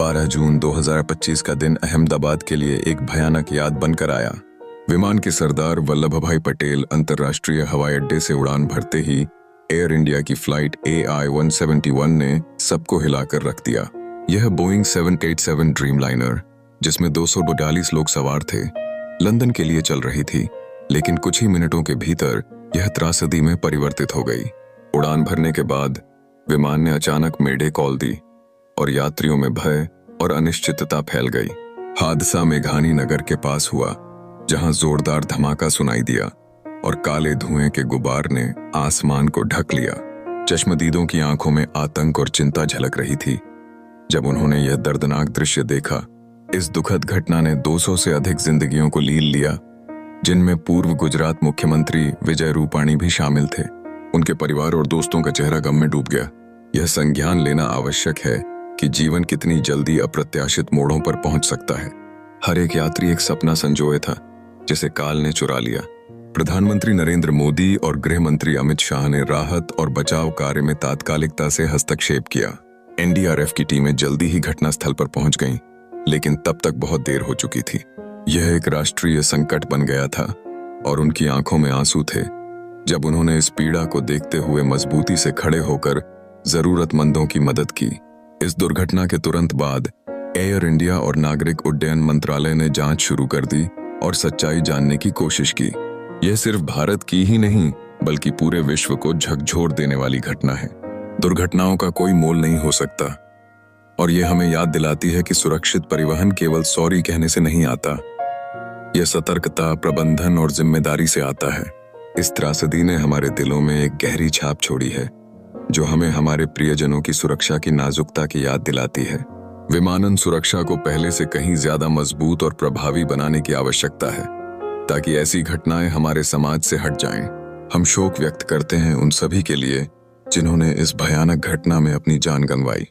12 जून 2025 का दिन अहमदाबाद के लिए एक भयानक याद बनकर आया। विमान के सरदार वल्लभ भाई पटेल अंतर्राष्ट्रीय हवाई अड्डे से उड़ान भरते ही एयर इंडिया की फ्लाइट AI-171 ने सबको हिलाकर रख दिया। यह बोइंग 787 ड्रीमलाइनर, जिसमें 242 लोग सवार थे, लंदन के लिए चल रही थी, लेकिन कुछ ही मिनटों के भीतर यह त्रासदी में परिवर्तित हो गई। उड़ान भरने के बाद विमान ने अचानक मेडे कॉल दी और यात्रियों में भय और अनिश्चितता फैल गई। हादसा मेघानी नगर के पास हुआ, जहां जोरदार धमाका सुनाई दिया और काले धुएं के गुबार ने आसमान को ढक लिया। चश्मदीदों की आंखों में आतंक और चिंता झलक रही थी जब उन्होंने यह दर्दनाक दृश्य देखा। इस दुखद घटना ने 200 से अधिक जिंदगियों को लील लिया, जिनमें पूर्व गुजरात मुख्यमंत्री विजय रूपाणी भी शामिल थे। उनके परिवार और दोस्तों का चेहरा गम में डूब गया। यह संज्ञान लेना आवश्यक है कि जीवन कितनी जल्दी अप्रत्याशित मोड़ों पर पहुंच सकता है। हर एक यात्री एक सपना संजोए था, जिसे काल ने चुरा लिया। प्रधानमंत्री नरेंद्र मोदी और गृह मंत्री अमित शाह ने राहत और बचाव कार्य में तात्कालिकता से हस्तक्षेप किया। NDRF की टीमें जल्दी ही घटनास्थल पर पहुंच गईं, लेकिन तब तक बहुत देर हो चुकी थी। यह एक राष्ट्रीय संकट बन गया था और उनकी आंखों में आंसू थे जब उन्होंने इस पीड़ा को देखते हुए मजबूती से खड़े होकर जरूरतमंदों की मदद की। इस दुर्घटना के तुरंत बाद एयर इंडिया और नागरिक उड्डयन मंत्रालय ने जांच शुरू कर दी और सच्चाई जानने की कोशिश की। यह सिर्फ भारत की ही नहीं, बल्कि पूरे विश्व को झकझोर देने वाली घटना है। दुर्घटनाओं का कोई मोल नहीं हो सकता और यह हमें याद दिलाती है कि सुरक्षित परिवहन केवल सॉरी कहने से नहीं आता। यह सतर्कता, प्रबंधन और जिम्मेदारी से आता है। इस त्रासदी ने हमारे दिलों में एक गहरी छाप छोड़ी है, जो हमें हमारे प्रियजनों की सुरक्षा की नाजुकता की याद दिलाती है। विमानन सुरक्षा को पहले से कहीं ज्यादा मजबूत और प्रभावी बनाने की आवश्यकता है, ताकि ऐसी घटनाएं हमारे समाज से हट जाएं। हम शोक व्यक्त करते हैं उन सभी के लिए जिन्होंने इस भयानक घटना में अपनी जान गंवाई।